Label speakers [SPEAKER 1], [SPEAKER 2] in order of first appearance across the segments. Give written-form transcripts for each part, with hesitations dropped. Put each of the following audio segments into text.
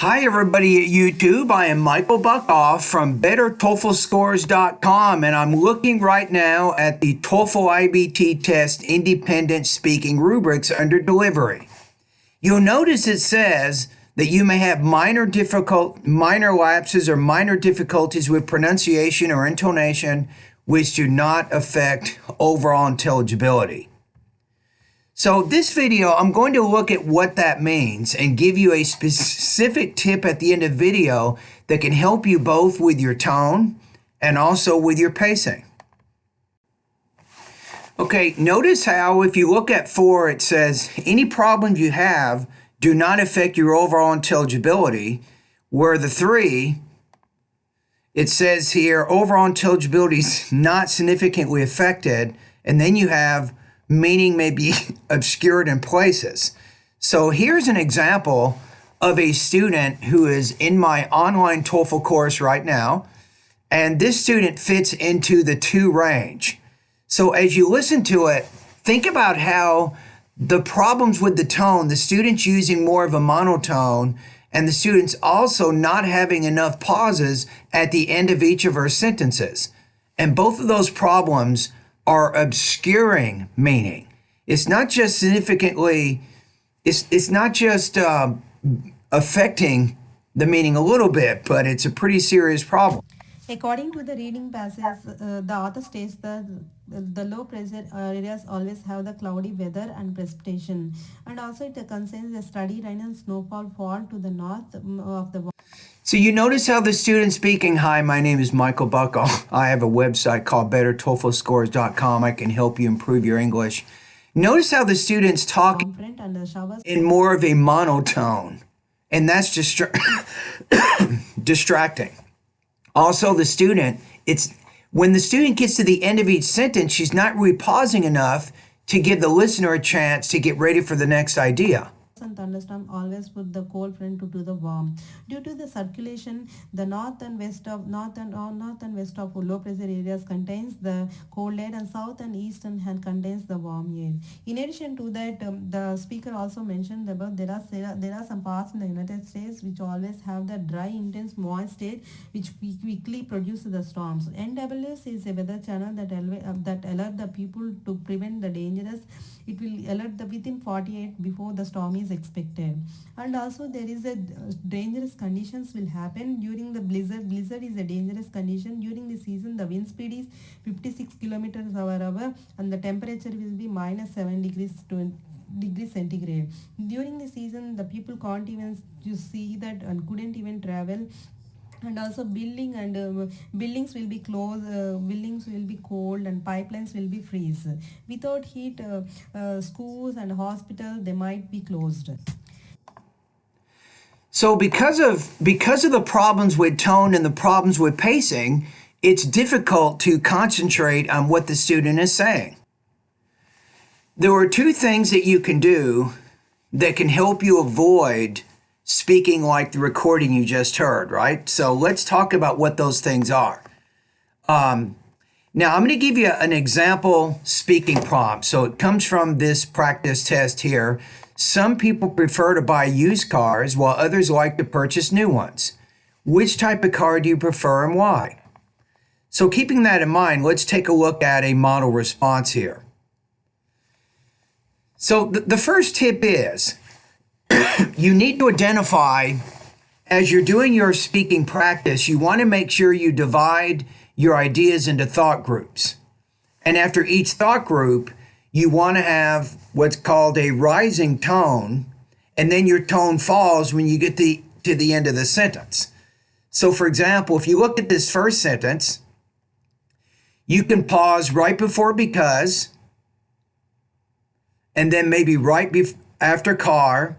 [SPEAKER 1] Hi everybody at YouTube. I am Michael Buckoff from BetterTOEFLScores.com and I'm looking right now at the TOEFL IBT test independent speaking rubrics under delivery. You'll notice it says that you may have minor lapses or minor difficulties with pronunciation or intonation which do not affect overall intelligibility. So this video, I'm going to look at what that means and give you a specific tip at the end of the video that can help you both with your tone and also with your pacing. Okay, notice how if you look at 4, it says any problems you have do not affect your overall intelligibility, where the 3, it says here overall intelligibility is not significantly affected, and then you have meaning may be obscured in places. So here's an example of a student who is in my online TOEFL course right now, and this student fits into the 2 range. So as you listen to it, think about how the problems with the tone, the students using more of a monotone, and the students also not having enough pauses at the end of each of her sentences. And both of those problems are obscuring meaning. It's not just significantly, it's not just affecting the meaning a little bit, but it's a pretty serious problem.
[SPEAKER 2] According to the reading passage, the author states that the low pressure areas always have the cloudy weather and precipitation, and also it contains the steady rain and snowfall fall to the north of the.
[SPEAKER 1] So you notice how the student speaking, hi, my name is Michael Buckoff. I have a website called BetterTOEFLScores.com. I can help you improve your English. Notice how the student's talking in more of a monotone, and that's just distracting. Also, the student, when the student gets to the end of each sentence, she's not really pausing enough to give the listener a chance to get ready for the next idea.
[SPEAKER 2] And thunderstorm always put the cold front to the warm. Due to the circulation, the north and west of low pressure areas contains the cold air, and south and eastern hand contains the warm air. In addition to that, the speaker also mentioned about there are some parts in the United States which always have the dry, intense, moist state which quickly produces the storms. NWS is a weather channel that alert the people to prevent the dangerous. It will alert the within 48 before the storm is expected. And also there is a dangerous conditions will happen during the blizzard. Blizzard is a dangerous condition during the season. The wind speed is 56 kilometers per hour and the temperature will be minus 7 degrees centigrade. During the season, the people can't even see that and couldn't even travel. And also buildings will be closed, buildings will be cold, and pipelines will be freeze. Without heat, schools and hospitals, they might be closed.
[SPEAKER 1] So because of the problems with tone and the problems with pacing, it's difficult to concentrate on what the student is saying. There are 2 things that you can do that can help you avoid speaking like the recording you just heard, right? So let's talk about what those things are. Now I'm going to give you an example speaking prompt. So it comes from this practice test here. Some people prefer to buy used cars while others like to purchase new ones. Which type of car do you prefer and why? So keeping that in mind, let's take a look at a model response here. So the first tip is, you need to identify, as you're doing your speaking practice, you want to make sure you divide your ideas into thought groups. And after each thought group, you want to have what's called a rising tone, and then your tone falls when you get to the end of the sentence. So for example, if you look at this first sentence, you can pause right before because, and then maybe right after car,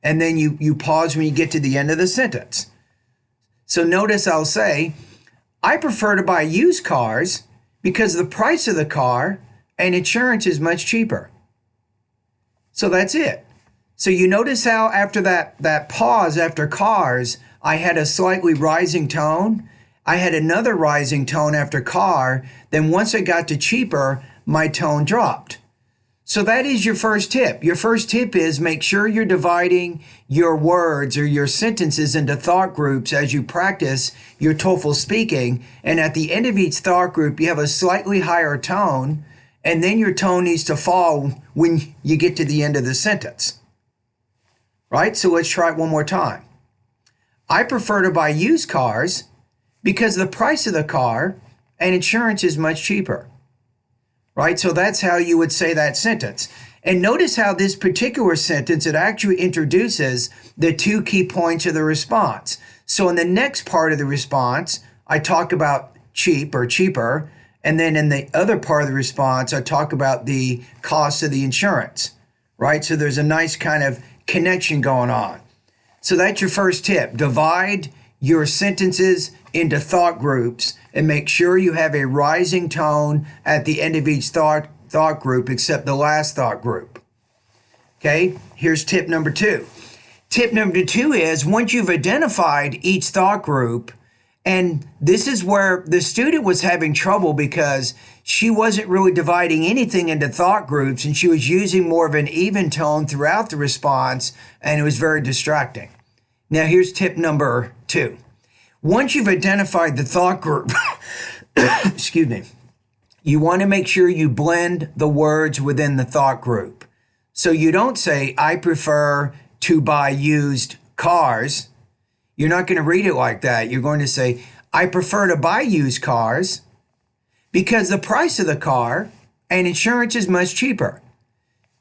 [SPEAKER 1] and then you pause when you get to the end of the sentence. So notice I'll say, I prefer to buy used cars because the price of the car and insurance is much cheaper. So that's it. So you notice how after that pause after cars, I had a slightly rising tone. I had another rising tone after car. Then once I got to cheaper, my tone dropped. So that is your first tip. Your first tip is make sure you're dividing your words or your sentences into thought groups as you practice your TOEFL speaking. And at the end of each thought group, you have a slightly higher tone, and then your tone needs to fall when you get to the end of the sentence. Right? So let's try it one more time. I prefer to buy used cars because the price of the car and insurance is much cheaper. Right? So that's how you would say that sentence. And notice how this particular sentence, it actually introduces the two key points of the response. So in the next part of the response, I talk about cheap or cheaper. And then in the other part of the response, I talk about the cost of the insurance. Right? So there's a nice kind of connection going on. So that's your first tip. Divide your sentences into thought groups and make sure you have a rising tone at the end of each thought group except the last thought group. Okay, here's tip number 2. Tip number 2 is once you've identified each thought group, and this is where the student was having trouble because she wasn't really dividing anything into thought groups and she was using more of an even tone throughout the response, and it was very distracting. Now here's tip number 2. Once you've identified the thought group, excuse me, you want to make sure you blend the words within the thought group. So you don't say, I prefer to buy used cars. You're not going to read it like that. You're going to say, I prefer to buy used cars because the price of the car and insurance is much cheaper.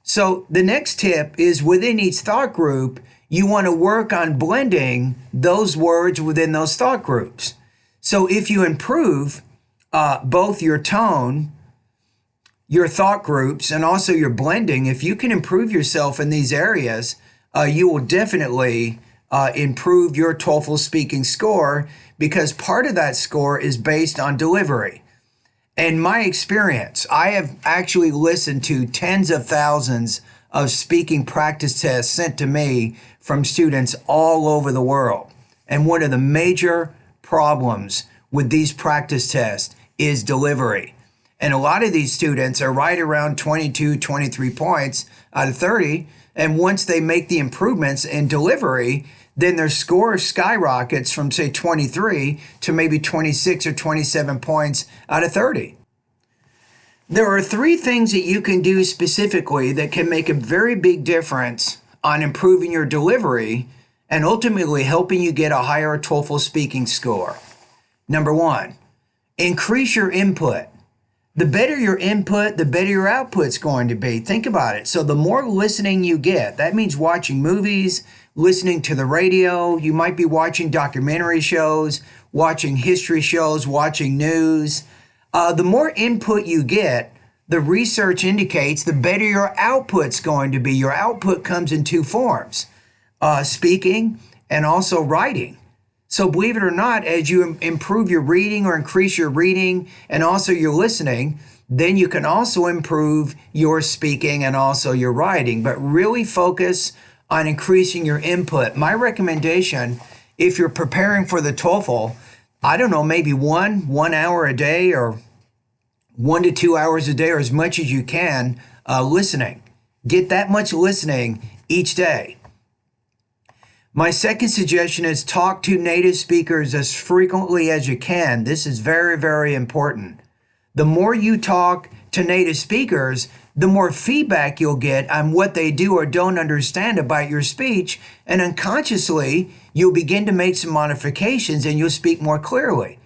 [SPEAKER 1] So the next tip is within each thought group, you want to work on blending those words within those thought groups. So if you improve both your tone, your thought groups, and also your blending, if you can improve yourself in these areas, you will definitely improve your TOEFL speaking score because part of that score is based on delivery. In my experience, I have actually listened to tens of thousands of speaking practice tests sent to me from students all over the world. And one of the major problems with these practice tests is delivery. And a lot of these students are right around 22, 23 points out of 30. And once they make the improvements in delivery, then their score skyrockets from, say, 23 to maybe 26 or 27 points out of 30. There are 3 things that you can do specifically that can make a very big difference on improving your delivery and ultimately helping you get a higher TOEFL speaking score. Number 1, increase your input. The better your input, the better your output's going to be. Think about it. So the more listening you get, that means watching movies, listening to the radio. You might be watching documentary shows, watching history shows, watching news. The more input you get, the research indicates the better your output's going to be. Your output comes in 2 forms, speaking and also writing. So believe it or not, as you improve your reading or increase your reading and also your listening, then you can also improve your speaking and also your writing. But really focus on increasing your input. My recommendation, if you're preparing for the TOEFL, I don't know, maybe 1 hour a day or 1 to 2 hours a day or as much as you can listening. Get that much listening each day. My second suggestion is talk to native speakers as frequently as you can. This is very, very important. The more you talk to native speakers, the more feedback you'll get on what they do or don't understand about your speech, and unconsciously, you'll begin to make some modifications and you'll speak more clearly.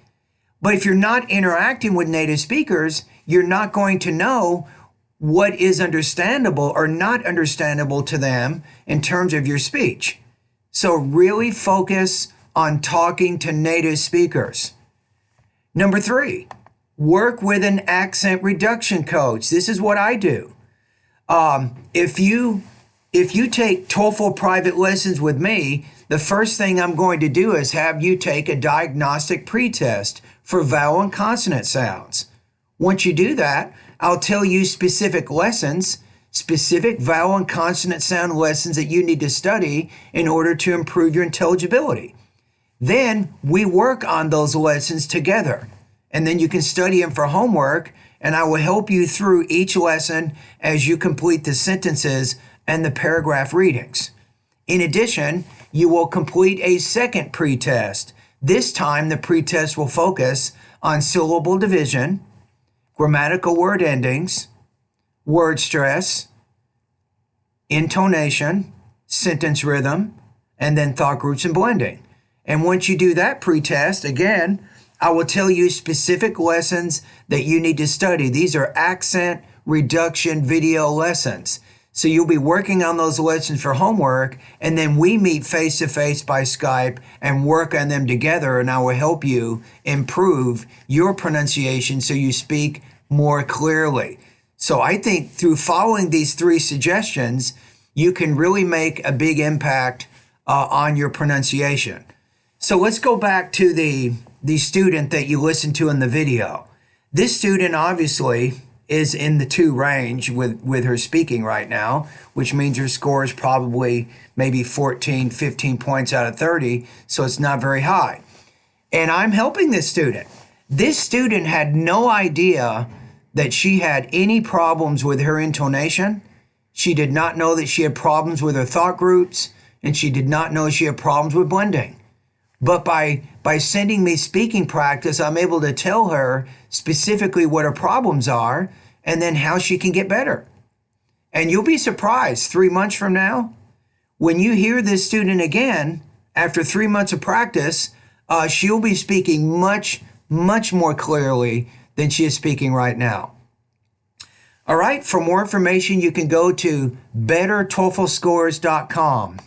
[SPEAKER 1] But if you're not interacting with native speakers, you're not going to know what is understandable or not understandable to them in terms of your speech. So really focus on talking to native speakers. Number 3, work with an accent reduction coach. This is what I do. If you take TOEFL private lessons with me, the first thing I'm going to do is have you take a diagnostic pretest for vowel and consonant sounds. Once you do that, I'll tell you specific lessons, specific vowel and consonant sound lessons that you need to study in order to improve your intelligibility. Then we work on those lessons together, and then you can study them for homework, and I will help you through each lesson as you complete the sentences and the paragraph readings. In addition, you will complete a second pretest. This time, the pretest will focus on syllable division, grammatical word endings, word stress, intonation, sentence rhythm, and then thought groups and blending. And once you do that pretest, again, I will tell you specific lessons that you need to study. These are accent reduction video lessons. So you'll be working on those lessons for homework, and then we meet face-to-face by Skype and work on them together, and I will help you improve your pronunciation so you speak more clearly. So I think through following these 3 suggestions, you can really make a big impact on your pronunciation. So let's go back to the student that you listened to in the video. This student obviously is in the 2 range with her speaking right now, which means her score is probably maybe 14, 15 points out of 30, so it's not very high. And I'm helping this student. This student had no idea that she had any problems with her intonation. She did not know that she had problems with her thought groups, and she did not know she had problems with blending. But by sending me speaking practice, I'm able to tell her specifically what her problems are and then how she can get better. And you'll be surprised 3 months from now, when you hear this student again, after 3 months of practice, she'll be speaking much, much more clearly than she is speaking right now. All right, for more information, you can go to bettertoeflscores.com.